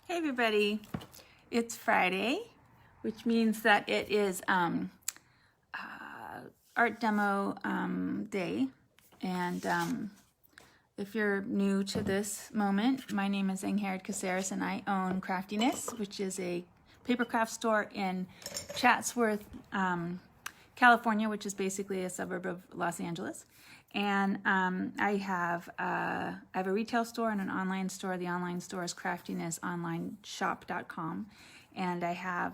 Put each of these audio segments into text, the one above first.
Hey everybody, it's Friday, which means that it is art demo day. And if you're new to this moment, my name is Angharad and I own Craftiness, which is a paper craft store in Chatsworth, California, which is basically a suburb of Los Angeles. And I have a retail store and an online store. The online store is craftinessonlineshop.com. And I have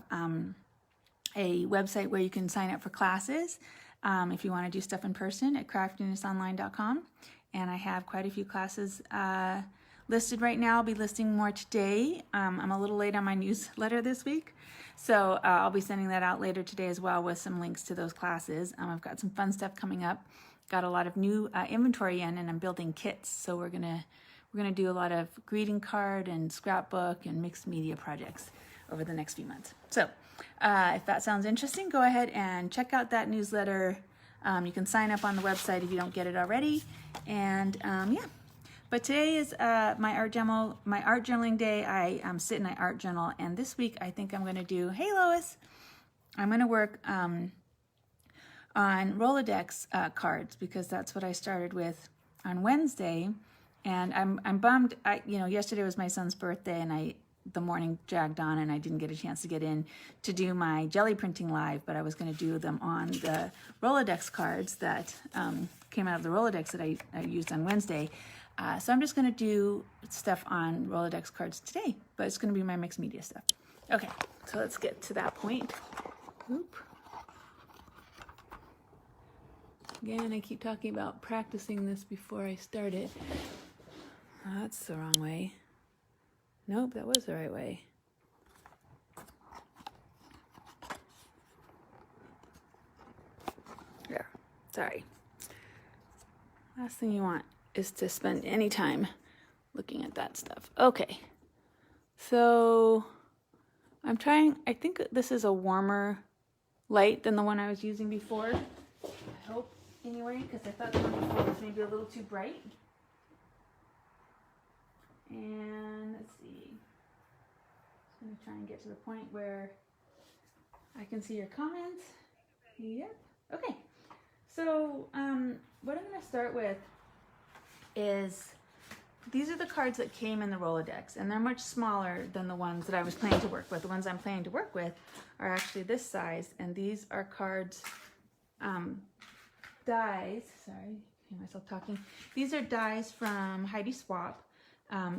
a website where you can sign up for classes if you want to do stuff in person at craftinessonline.com. And I have quite a few classes listed right now. I'll be listing more today. I'm a little late on my newsletter this week, so I'll be sending that out later today as well with some links to those classes. I've got some fun stuff coming up. Got a lot of new inventory in, and I'm building kits. So we're gonna do a lot of greeting card and scrapbook and mixed media projects over the next few months. So if that sounds interesting, go ahead and check out that newsletter. You can sign up on the website if you don't get it already. And yeah, but today is my art journaling day. I sit and I art journal, and this week I think I'm gonna do, hey Lois, I'm gonna work on Rolodex cards, because that's what I started with on Wednesday. And I'm bummed. Yesterday was my son's birthday, and the morning dragged on, and I didn't get a chance to get in to do my jelly printing live, but I was going to do them on the Rolodex cards that came out of the Rolodex that I used on Wednesday. So I'm just going to do stuff on Rolodex cards today, but it's going to be my mixed media stuff. Okay, so let's get to that point. Oop. Again, I keep talking about practicing this before I start it. Oh, that's the wrong way. Nope, that was the right way. There, sorry. Last thing you want is to spend any time looking at that stuff. Okay, so I think this is a warmer light than the one I was using before. I hope. Anyway, because I thought the one before was maybe a little too bright. And let's see. I'm going to try and get to the point where I can see your comments. Yep. Okay. So what I'm going to start with is, these are the cards that came in the Rolodex, and they're much smaller than the ones that I was planning to work with. The ones I'm planning to work with are actually this size, and these are cards, dies, sorry, hear myself talking. These are dies from Heidi Swapp,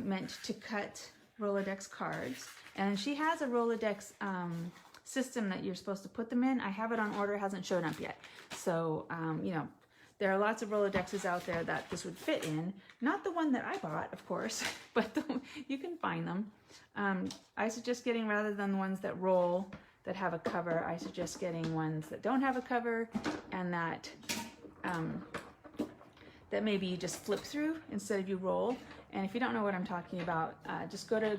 meant to cut Rolodex cards. And she has a Rolodex system that you're supposed to put them in. I have it on order, it hasn't shown up yet. So, there are lots of Rolodexes out there that this would fit in. Not the one that I bought, of course, but you can find them. I suggest getting, rather than the ones that roll, that have a cover, I suggest getting ones that don't have a cover, and that that maybe you just flip through instead of you roll. And if you don't know what I'm talking about, just go to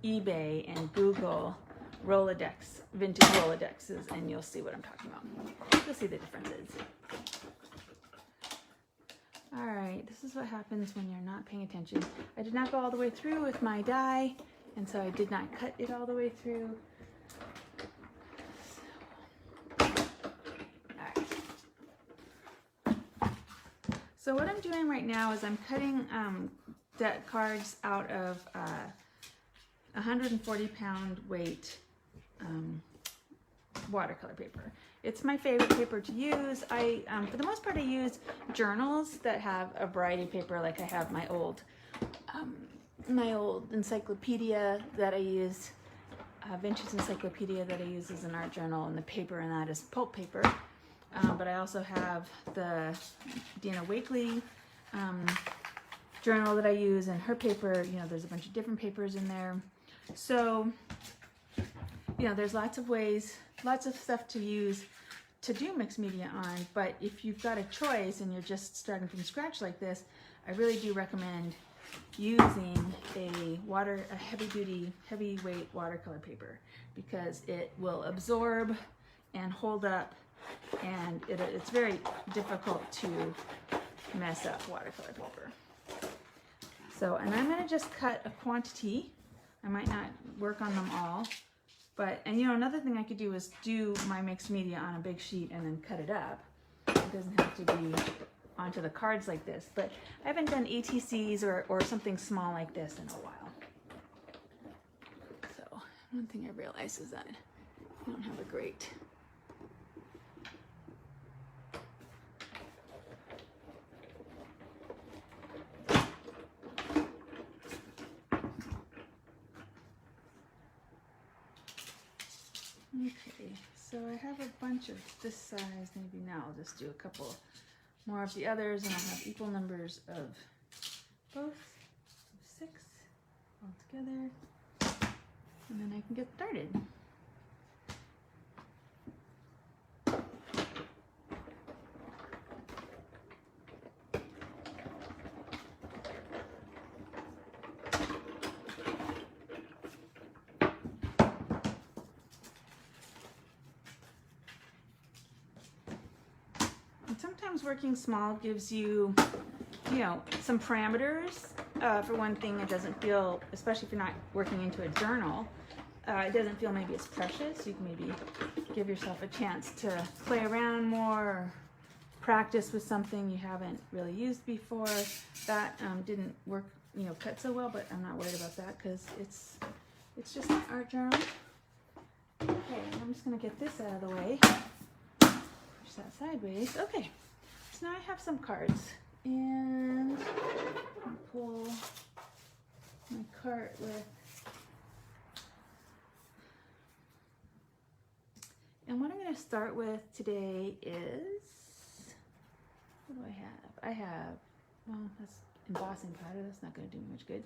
eBay and Google Rolodex, vintage Rolodexes, and you'll see what I'm talking about. You'll see the differences. All right, this is what happens when you're not paying attention. I did not go all the way through with my die, and so I did not cut it all the way through. So what I'm doing right now is I'm cutting deck cards out of 140-pound weight watercolor paper. It's my favorite paper to use. For the most part, I use journals that have a variety of paper. Like I have my old encyclopedia that I use, vintage encyclopedia that I use as an art journal, and the paper in that is pulp paper. But I also have the Dina Wakely journal that I use, and her paper, there's a bunch of different papers in there. So, there's lots of ways, lots of stuff to use to do mixed media on. But if you've got a choice and you're just starting from scratch like this, I really do recommend using a heavyweight watercolor paper, because it will absorb and hold up, and it's very difficult to mess up watercolor paper. So, and I'm going to just cut a quantity I might not work on them all. But, and you know, another thing I could do is do my mixed media on a big sheet and then cut it up. It doesn't have to be onto the cards like this. But I haven't done ATCs or something small like this in a while. So, one thing I realize is that I don't have a great... Okay, so I have a bunch of this size. Maybe now I'll just do a couple more of the others, and I'll have equal numbers of both, 6 all together, and then I can get started. Sometimes working small gives you, you know, some parameters. For one thing, it doesn't feel, especially if you're not working into a journal, it doesn't feel maybe as precious. You can maybe give yourself a chance to play around more, or practice with something you haven't really used before. That didn't work, you know, cut so well, but I'm not worried about that because it's just an art journal. Okay, I'm just gonna get this out of the way. Push that sideways. Okay, so now I have some cards, and I'll pull my cart with, and what I'm going to start with today is, what do I have? I have, well, that's embossing powder. That's not going to do me much good.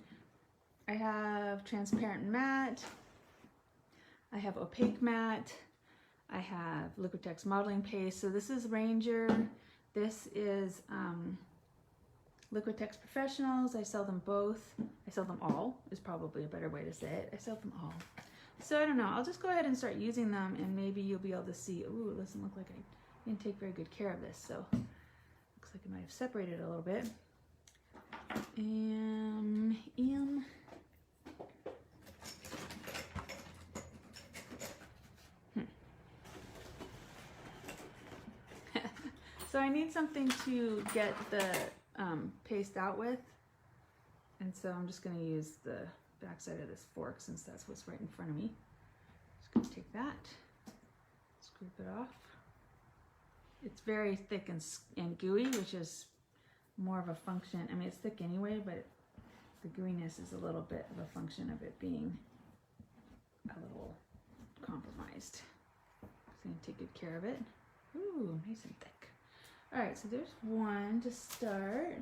I have transparent matte. I have opaque matte. I have Liquitex modeling paste. So this is Ranger. This is Liquitex Professionals. I sell them both. I sell them all is probably a better way to say it. I sell them all. So I don't know. I'll just go ahead and start using them, and maybe you'll be able to see. Ooh, it doesn't look like I didn't take very good care of this. So looks like I might have separated a little bit. So I need something to get the paste out with, and so I'm just going to use the back side of this fork since that's what's right in front of me. Just going to take that, scoop it off. It's very thick and gooey, which is more of a function. I mean, it's thick anyway, but the gooiness is a little bit of a function of it being a little compromised. Just going to take good care of it. Ooh, nice and thick. All right, so there's one to start.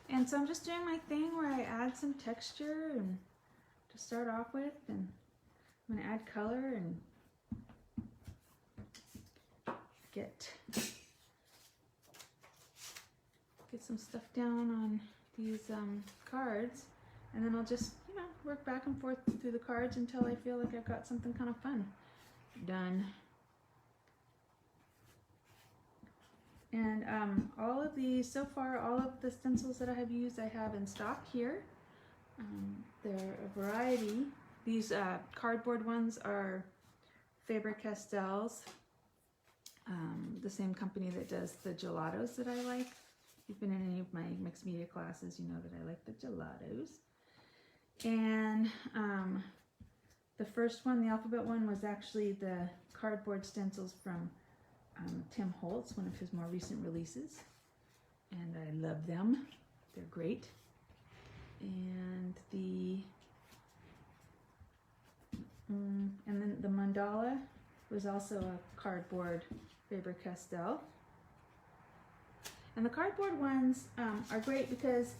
And so I'm just doing my thing where I add some texture and to start off with, and I'm gonna add color and get some stuff down on these cards, and then I'll just, you know, work back and forth through the cards until I feel like I've got something kind of fun done. And all of these, so far, all of the stencils that I have used, I have in stock here. They're a variety. These cardboard ones are Faber-Castell's, the same company that does the gelatos that I like. If you've been in any of my mixed media classes, you know that I like the gelatos. And the first one, the alphabet one, was actually the cardboard stencils from Tim Holtz, one of his more recent releases, and I love them. They're great. And and then the mandala was also a cardboard Faber-Castell. And the cardboard ones are great because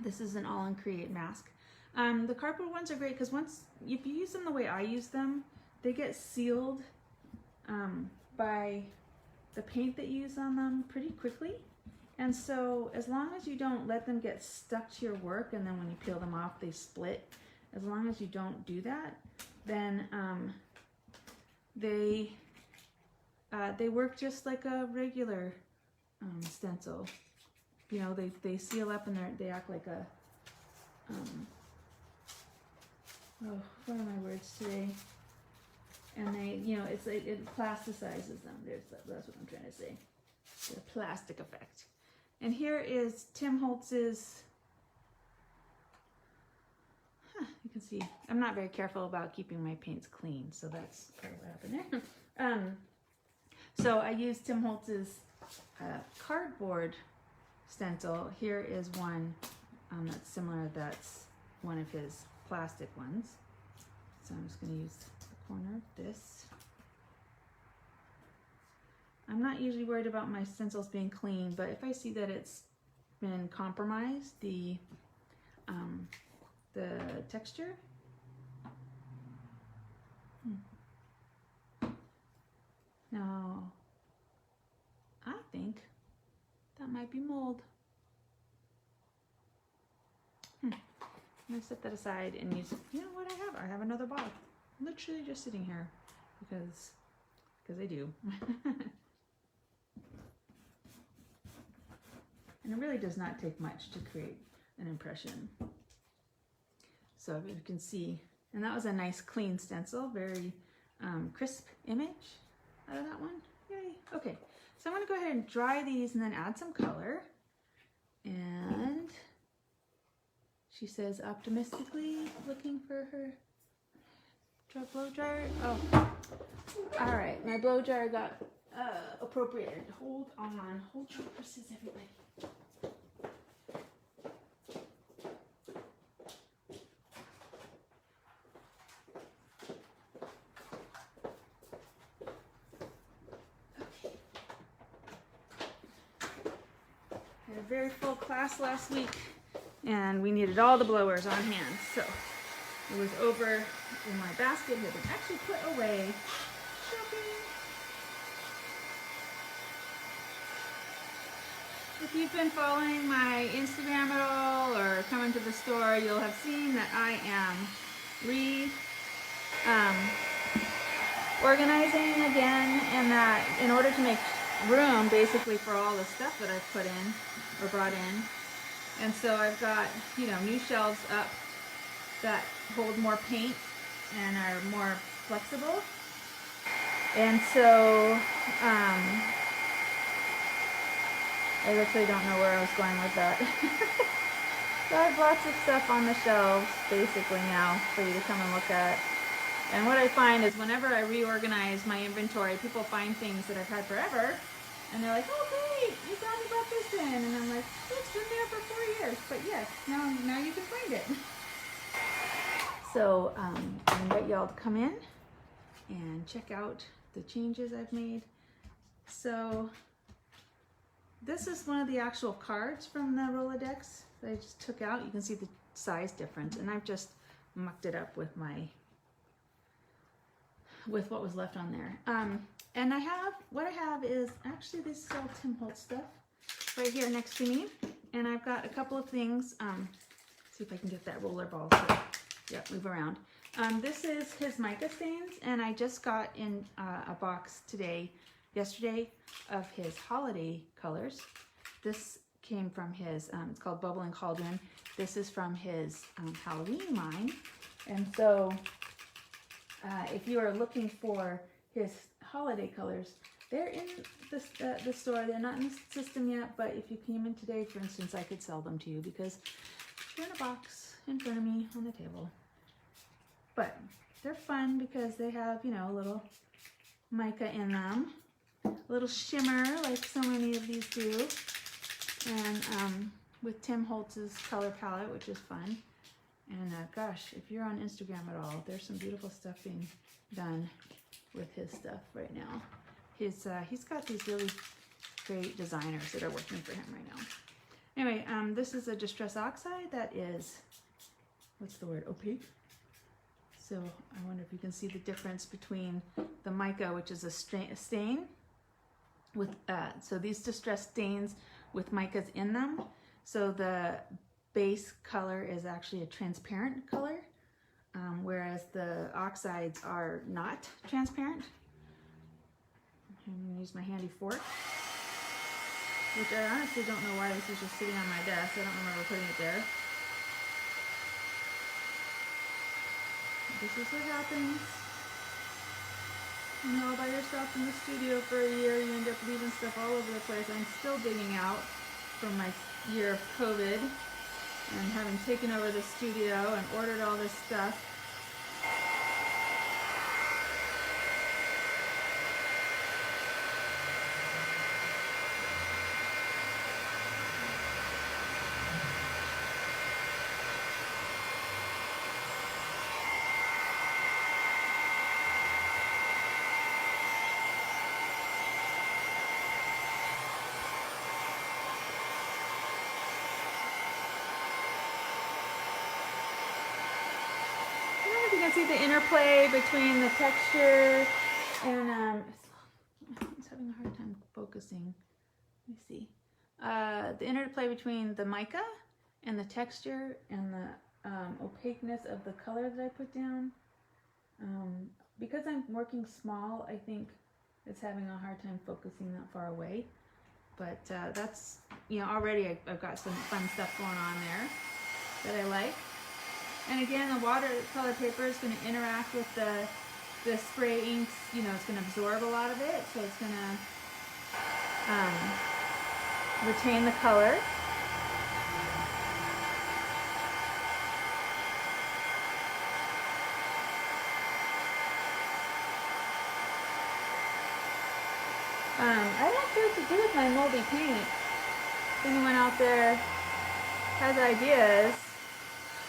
this is an all in Create mask. The cardboard ones are great because if you use them the way I use them, they get sealed by the paint that you use on them pretty quickly. And so as long as you don't let them get stuck to your work, and then when you peel them off they split, as long as you don't do that, then they work just like a regular stencil. You know, they seal up and they act like oh, what are my words today? And they, you know, it's like it plasticizes them. That's what I'm trying to say. The plastic effect. And here is Tim Holtz's. You can see I'm not very careful about keeping my paints clean, so that's part of what happened there. So I used Tim Holtz's cardboard stencil. Here is one that's similar. That's one of his plastic ones. So I'm just going to use the corner of this. I'm not usually worried about my stencils being clean, but if I see that it's been compromised, the texture. Now, I think that might be mold. I'm gonna set that aside and use, you know what I have? I have another bottle, literally just sitting here because I do. And it really does not take much to create an impression. So you can see, and that was a nice clean stencil, very crisp image out of that one. Yay. Okay, so I'm gonna go ahead and dry these and then add some color. And she says optimistically looking for her blow dryer. Oh, all right, my blow dryer got appropriated. Hold on, hold your horses, everybody. A very full class last week and we needed all the blowers on hand, so it was over in my basket that was actually put away shopping. If you've been following my Instagram at all or coming to the store, you'll have seen that I am organizing again, and that in order to make room basically for all the stuff that I've put in or brought in. And so I've got, you know, new shelves up that hold more paint and are more flexible. And so I literally don't know where I was going with that. So I have lots of stuff on the shelves basically now for you to come and look at. And what I find is whenever I reorganize my inventory, people find things that I've had forever, and they're like, oh great, you found me brought this in. And I'm like, it's been there for 4 years, but yes, now you can find it. So I invite y'all to come in and check out the changes I've made. So this is one of the actual cards from the Rolodex that I just took out. You can see the size difference, and I've just mucked it up with what was left on there. And what I have is actually this is all Tim Holtz stuff right here next to me. And I've got a couple of things. See if I can get that roller ball to move around. This is his mica stains, and I just got in a box yesterday of his holiday colors. This came from his, it's called Bubbling Cauldron. This is from his Halloween line. And so if you are looking for his holiday colors, they're in the store. They're not in the system yet, but if you came in today, for instance, I could sell them to you because they're in a box in front of me on the table. But they're fun because they have, you know, a little mica in them, a little shimmer like so many of these do, and with Tim Holtz's color palette, which is fun. And gosh, if you're on Instagram at all, there's some beautiful stuff being done with his stuff right now. He's got these really great designers that are working for him right now. Anyway, this is a Distress Oxide that is, what's the word, opaque? So I wonder if you can see the difference between the mica, which is a stain, with so these distressed stains with micas in them. So the base color is actually a transparent color, whereas the oxides are not transparent. I'm going to use my handy fork, which I honestly don't know why this is just sitting on my desk. I don't remember putting it there. This is what happens when you're all by yourself in the studio for a year. You end up leaving stuff all over the place. I'm still digging out from my year of COVID and having taken over the studio and ordered all this stuff. You can see the interplay between the texture and I was having a hard time focusing. Let me see. The interplay between the mica and the texture and the opaqueness of the color that I put down. Because I'm working small, I think it's having a hard time focusing that far away. But that's, you know, already I've got some fun stuff going on there that I like. And again, the watercolor paper is going to interact with the spray inks. You know, it's going to absorb a lot of it, so it's going to retain the color. I don't know what to do with my moldy paint. If anyone out there has ideas,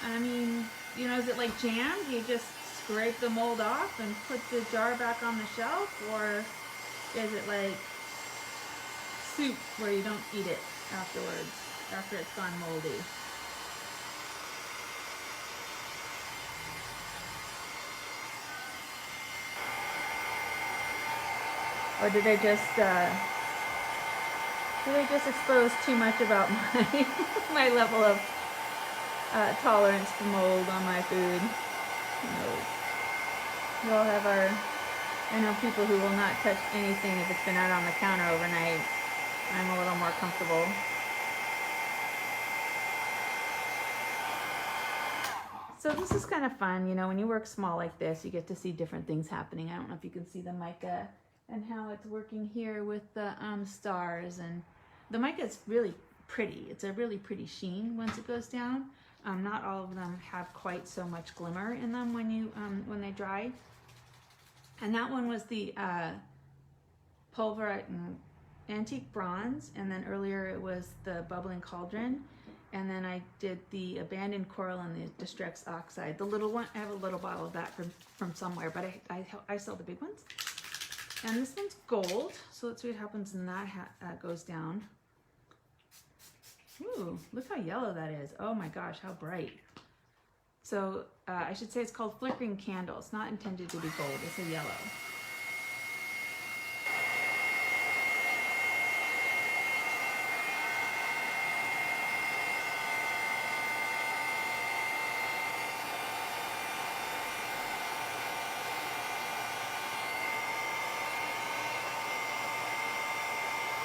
I mean, you know, is it like jam? Do you just scrape the mold off and put the jar back on the shelf? Or is it like soup where you don't eat it afterwards, after it's gone moldy? Or did I just expose too much about my level of tolerance to mold on my food? Who knows? We all have our, I know people who will not touch anything if it's been out on the counter overnight. I'm a little more comfortable. So this is kind of fun, you know, when you work small like this, you get to see different things happening. I don't know if you can see the mica and how it's working here with the stars, and the mica is really pretty. It's a really pretty sheen once it goes down. Not all of them have quite so much glimmer in them when they dry. And that one was the Pulverite and Antique Bronze, and then earlier it was the Bubbling Cauldron, and then I did the Abandoned Coral and the Distress Oxide. The little one, I have a little bottle of that from somewhere, but I sell the big ones. And this one's gold, so let's see what happens when that goes down. Ooh, look how yellow that is. Oh my gosh, how bright. So I should say it's called Flickering Candle. It's not intended to be gold, it's a yellow.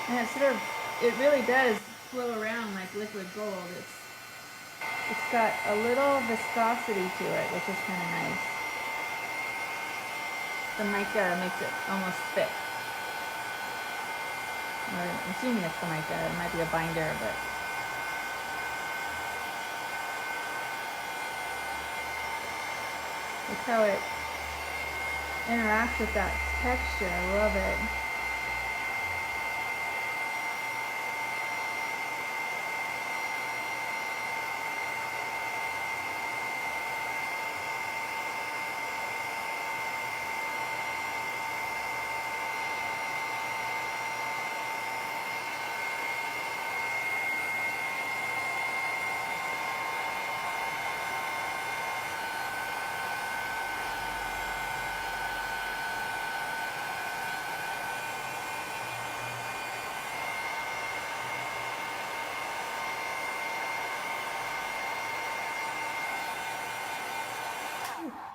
And it really does flow around like liquid gold. It's got a little viscosity to it, which is kind of nice. The mica makes it almost thick. Or I'm assuming it's the mica. It might be a binder, but look how it interacts with that texture. I love it.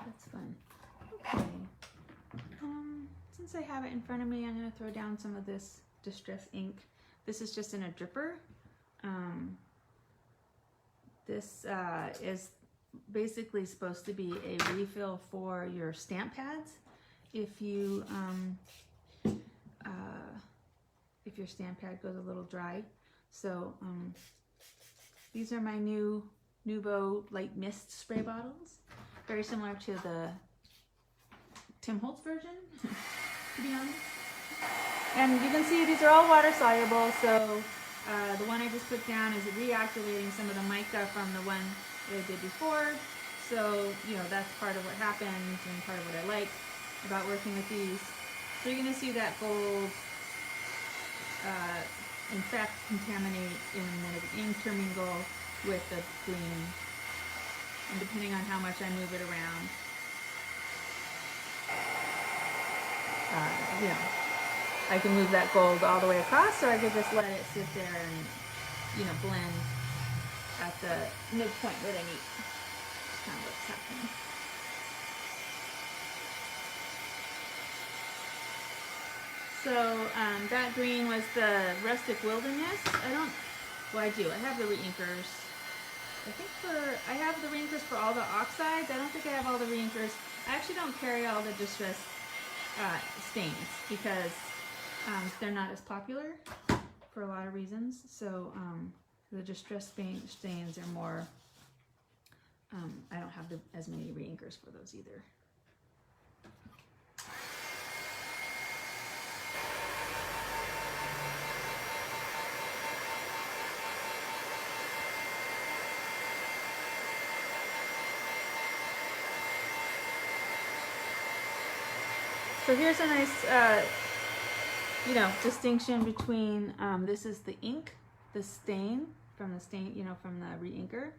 That's fun. Okay. Since I have it in front of me, I'm going to throw down some of this Distress ink. This is just in a dripper. This is basically supposed to be a refill for your stamp pads if your stamp pad goes a little dry. So these are my new Nuvo Light Mist spray bottles. Very similar to the Tim Holtz version, to be honest. And you can see these are all water soluble, so the one I just put down is reactivating some of the mica from the one that I did before. So, you know, that's part of what happens and part of what I like about working with these. So you're going to see that gold, in fact, contaminate and then intermingle with the green. And depending on how much I move it around, you know, I can move that gold all the way across, or I could just let it sit there and, you know, blend at the midpoint where they meet. That's kind of what's happening. So that green was the Rustic Wilderness. Well, I do. I have the reinkers. I have the reinkers for all the oxides. I don't think I have all the reinkers. I actually don't carry all the distress stains because they're not as popular for a lot of reasons. So the distress stains are more, I don't have as many reinkers for those either. So here's a nice, you know, distinction between this is the ink, the stain, from the reinker,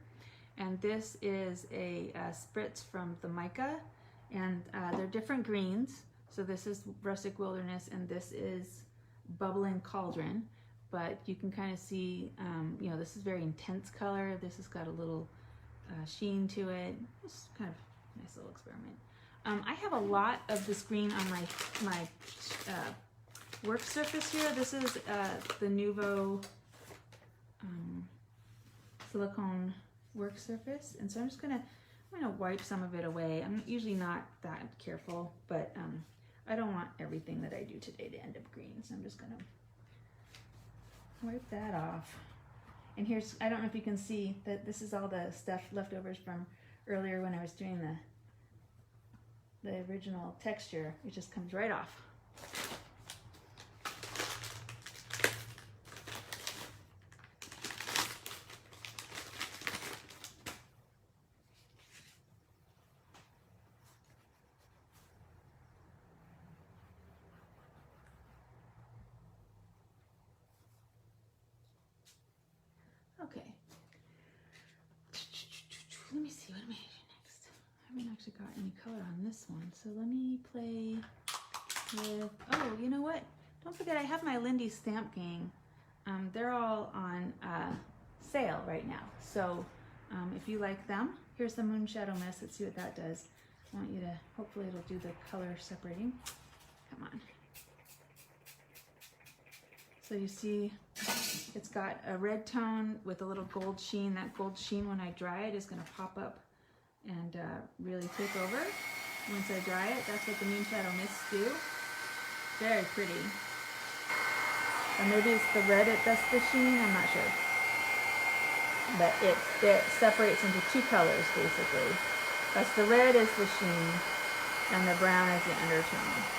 and this is a spritz from the mica, and they're different greens. So this is Rustic Wilderness, and this is Bubbling Cauldron. But you can kind of see, you know, this is very intense color. This has got a little sheen to it. It's kind of a nice little experiment. I have a lot of this green on my work surface here. This is the Nuvo silicone work surface, and so I'm gonna wipe some of it away. I'm usually not that careful, but I don't want everything that I do today to end up green, so I'm just gonna wipe that off. And here's, I don't know if you can see that this is all the stuff leftovers from earlier when I was doing the original texture. It just comes right off. Okay. Let me see, what am I doing next? I haven't actually got any color on this one, so let me play with, oh, you know what? Don't forget I have my Lindy Stamp Gang. They're all on sale right now, so if you like them, here's the Moonshadow Mist. Let's see what that does. I want you to, hopefully it'll do the color separating. Come on. So you see it's got a red tone with a little gold sheen. That gold sheen, when I dry it, is going to pop up and really take over. Once I dry it, that's what the Moonshadow Mists do. Very pretty. Or maybe it's the red that's the sheen, I'm not sure. But it separates into two colors, basically. That's the red is the sheen, and the brown is the undertone.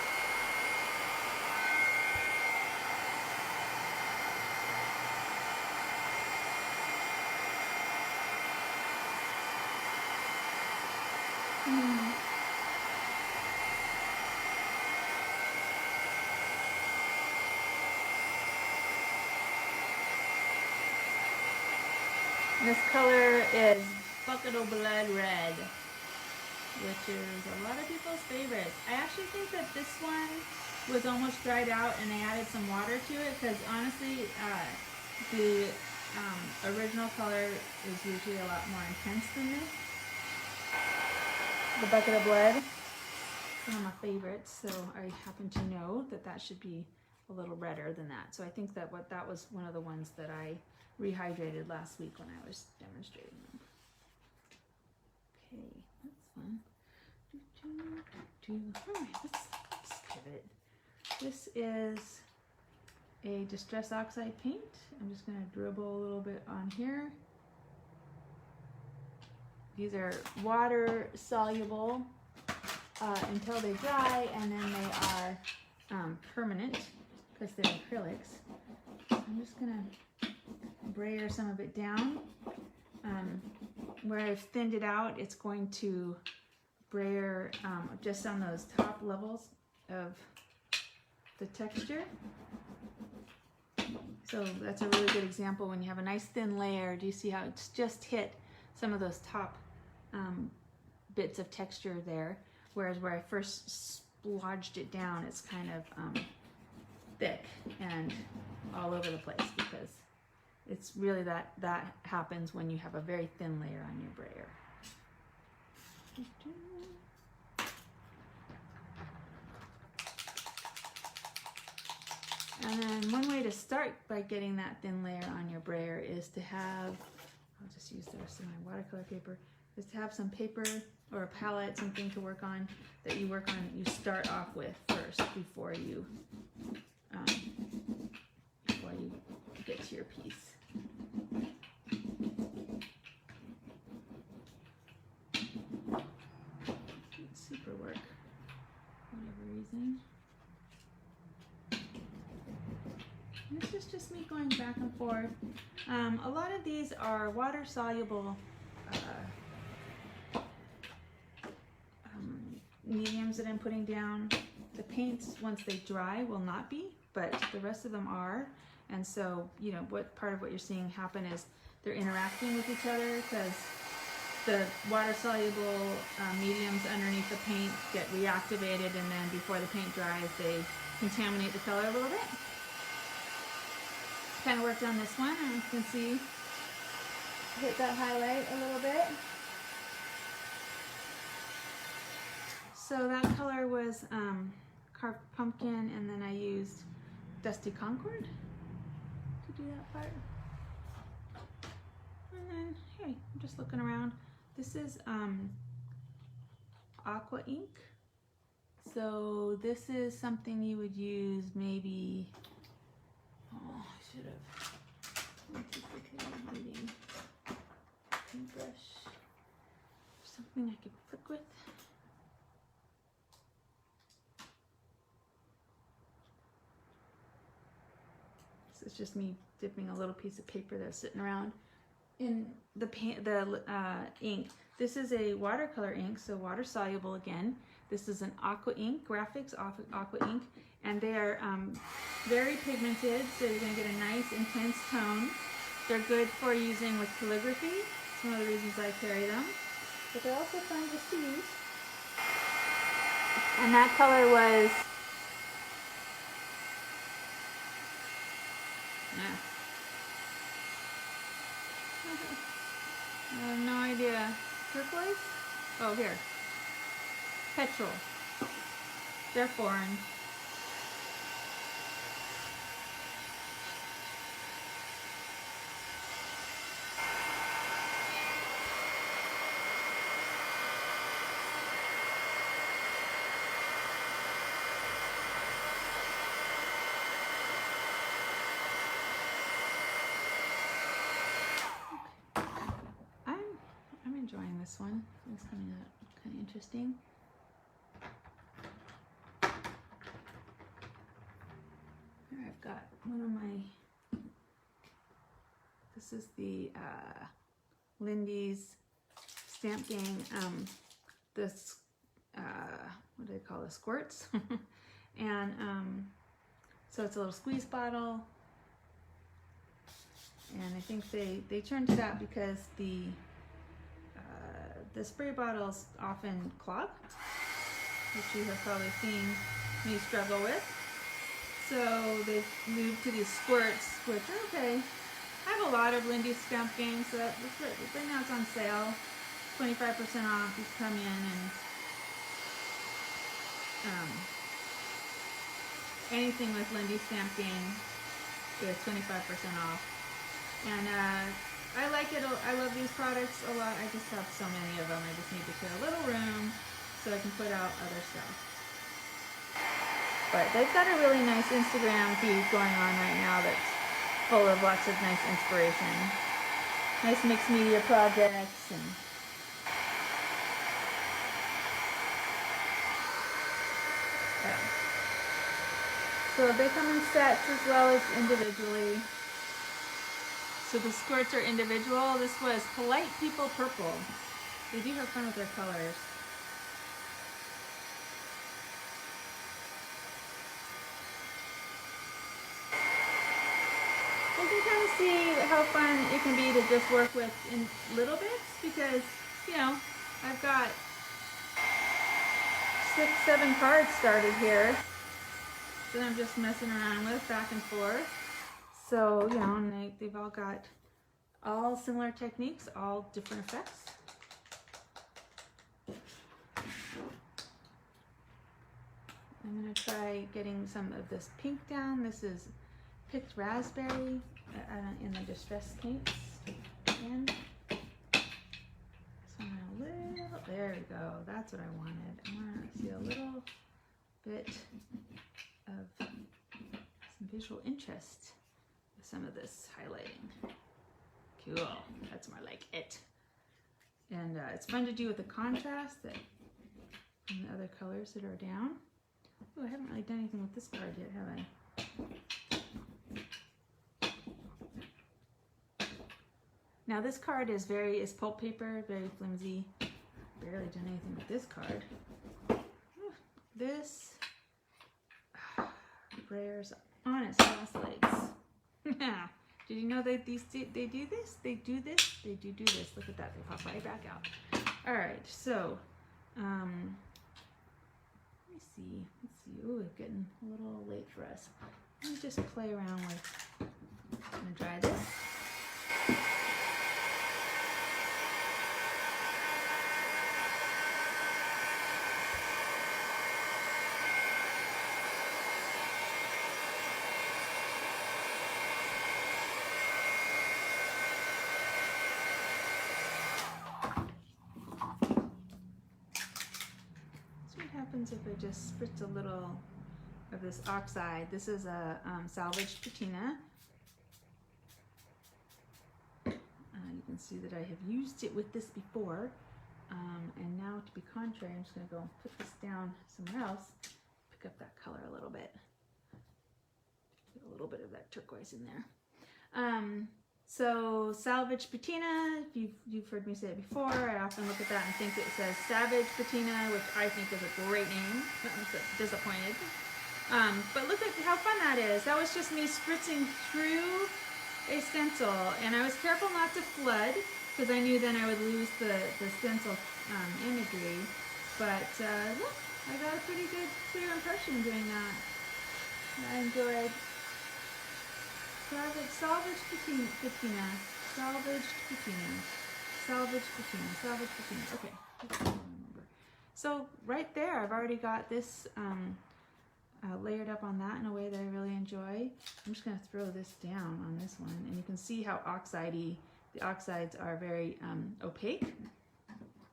This color is Bucket of Blood Red, which is a lot of people's favorite. I actually think that this one was almost dried out and they added some water to it, because honestly, the original color is usually a lot more intense than this. The Bucket of Blood is one of my favorites, so I happen to know that that should be a little redder than that. So I think that that was one of the ones that I rehydrated last week when I was demonstrating them. Okay, that's fun. Alright, let's pivot. This is a Distress Oxide paint. I'm just going to dribble a little bit on here. These are water soluble until they dry, and then they are permanent because they're acrylics. I'm just going to brayer some of it down. Where I've thinned it out, it's going to brayer just on those top levels of the texture. So that's a really good example when you have a nice thin layer. Do you see how it's just hit some of those top bits of texture there? Whereas where I first splodged it down, it's kind of thick and all over the place, because it's really that happens when you have a very thin layer on your brayer. And then one way to start by getting that thin layer on your brayer is to have, I'll just use the rest of my watercolor paper, is to have some paper or a palette, something to work on, that you work on, you start off with first before you get to your piece. Didn't super work, for whatever reason. This is just me going back and forth. A lot of these are water soluble mediums that I'm putting down. The paints, once they dry, will not be, but the rest of them are. And so, you know, what part of what you're seeing happen is they're interacting with each other, because the water soluble mediums underneath the paint get reactivated, and then before the paint dries, they contaminate the color a little bit. Kind of worked on this one, and you can see hit that highlight a little bit. So that color was carved pumpkin, and then I used Dusty Concord to do that part. And then, hey, I'm just looking around. This is aqua ink. So this is something you would use maybe, oh, I should have. Paintbrush. Something I could flick with. It's just me dipping a little piece of paper that's sitting around in the paint, ink. This is a watercolor ink, so water soluble again. This is an aqua ink, graphics aqua ink, and they are very pigmented, so you're going to get a nice intense tone. They're good for using with calligraphy. It's one of the reasons I carry them. But they're also fun just to use. And that color was I have no idea. Turquoise? Oh, here. Petrol. They're foreign. I'm enjoying this one. It's coming out kind of interesting. Here I've got one of my, this is the Lindy's Stamp Gang, this, what do they call the squirts? And so it's a little squeeze bottle. And I think they turned to that because the spray bottles often clog, which you have probably seen me struggle with. So they've moved to these squirts, which are okay. I have a lot of Lindy's Stamp Gang, so right now it's on sale, 25% off. You come in and anything with Lindy's Stamp Gang is 25% off. And I like it. I love these products a lot. I just have so many of them. I just need to clear a little room so I can put out other stuff. But they've got a really nice Instagram feed going on right now that's full of lots of nice inspiration. Nice mixed media projects and yeah. So they come in sets as well as individually. So the skirts are individual. This was Polite People Purple. They do have fun with their colors. You can kind of see how fun it can be to just work with in little bits because, you know, I've got 6, 7 cards started here that I'm just messing around with back and forth. So, you know, and they've all got all similar techniques, all different effects. I'm going to try getting some of this pink down. This is picked raspberry in the distress paints. And so a little, there we go. That's what I wanted. I want to see a little bit of some visual interest with some of this highlighting. Cool, that's more like it. And it's fun to do with the contrast that from the other colors that are down. Oh, I haven't really done anything with this card yet, have I? Now this card is pulp paper, very flimsy. Barely done anything with this card. This bears on its last legs. Did you know that they do this? They do this? They do this. Look at that. They pop right back out. All right. So, let me see. Let's see. Ooh, it's getting a little late for us. Let me just play around with. I'm gonna dry this. Happens if I just spritz a little of this oxide. This is a salvaged patina. You can see that I have used it with this before, and now to be contrary, I'm just going to go and put this down somewhere else, pick up that color a little bit, get a little bit of that turquoise in there. So salvage patina, if you've heard me say it before, I often look at that and think it says savage patina, which I think is a great name. I'm so disappointed. But look at how fun that is. That was just me spritzing through a stencil, and I was careful not to flood because I knew then I would lose the stencil imagery. But look, I got a pretty good clear impression doing that. I enjoyed. Salvaged patina, salvaged patina, salvaged patina, salvaged patina. Okay, I don't remember. So right there, I've already got this layered up on that in a way that I really enjoy. I'm just going to throw this down on this one, and you can see how oxidey the oxides are very opaque.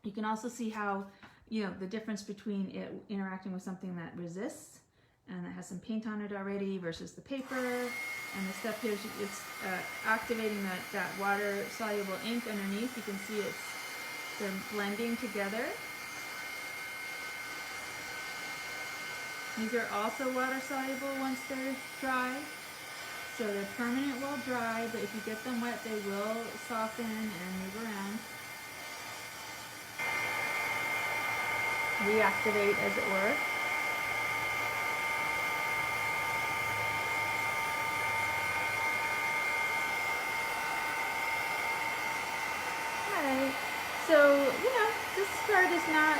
You can also see how, you know, the difference between it interacting with something that resists and that has some paint on it already versus the paper. And the stuff here, it's activating that water-soluble ink underneath. You can see they're blending together. These are also water-soluble once they're dry. So they're permanent while dry, but if you get them wet, they will soften and move around. Reactivate, as it were. So, you know, this card is not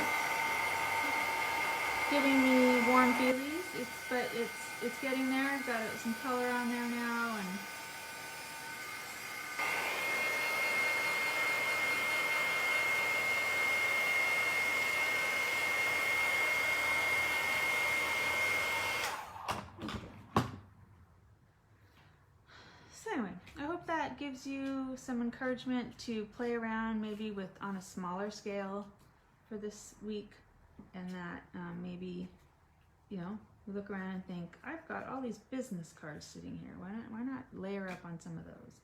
giving me warm feelies, but it's getting there. I've got some color on there now, and gives you some encouragement to play around maybe with on a smaller scale for this week, and that maybe, you know, you look around and think, I've got all these business cards sitting here. Why not layer up on some of those?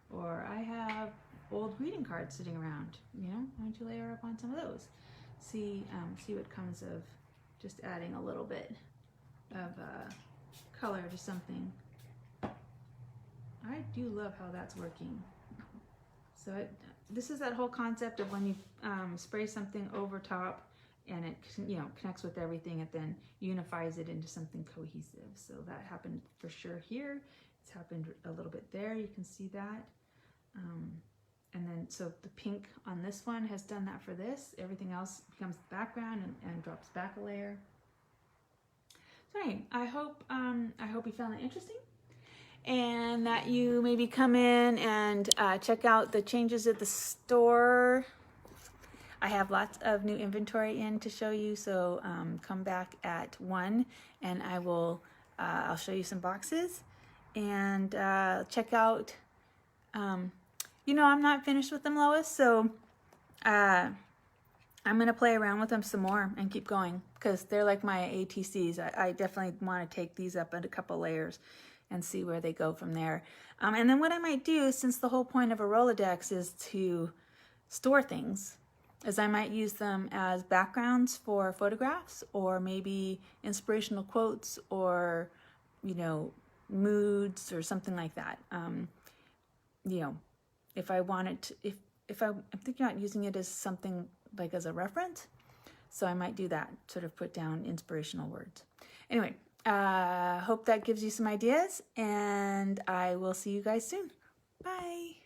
Or I have old greeting cards sitting around. You know, why don't you layer up on some of those? See what comes of just adding a little bit of color to something. I do love how that's working. So this is that whole concept of when you spray something over top and it, you know, connects with everything, it then unifies it into something cohesive. So that happened for sure here. It's happened a little bit there. You can see that. And then, so the pink on this one has done that for this. Everything else becomes the background and drops back a layer. So anyway, I hope you found that interesting, and that you maybe come in and check out the changes at the store. I have lots of new inventory in to show you, so come back at 1 and I'll show you some boxes, and check out, you know, I'm not finished with them, Lois, so I'm going to play around with them some more and keep going, because they're like my ATCs. I definitely want to take these up at a couple layers and see where they go from there. And then what I might do, since the whole point of a Rolodex is to store things, is I might use them as backgrounds for photographs, or maybe inspirational quotes, or, you know, moods or something like that. You know, if I wanted to, I'm thinking about using it as something like as a reference, so I might do that, sort of put down inspirational words. Anyway, hope that gives you some ideas, and I will see you guys soon. Bye.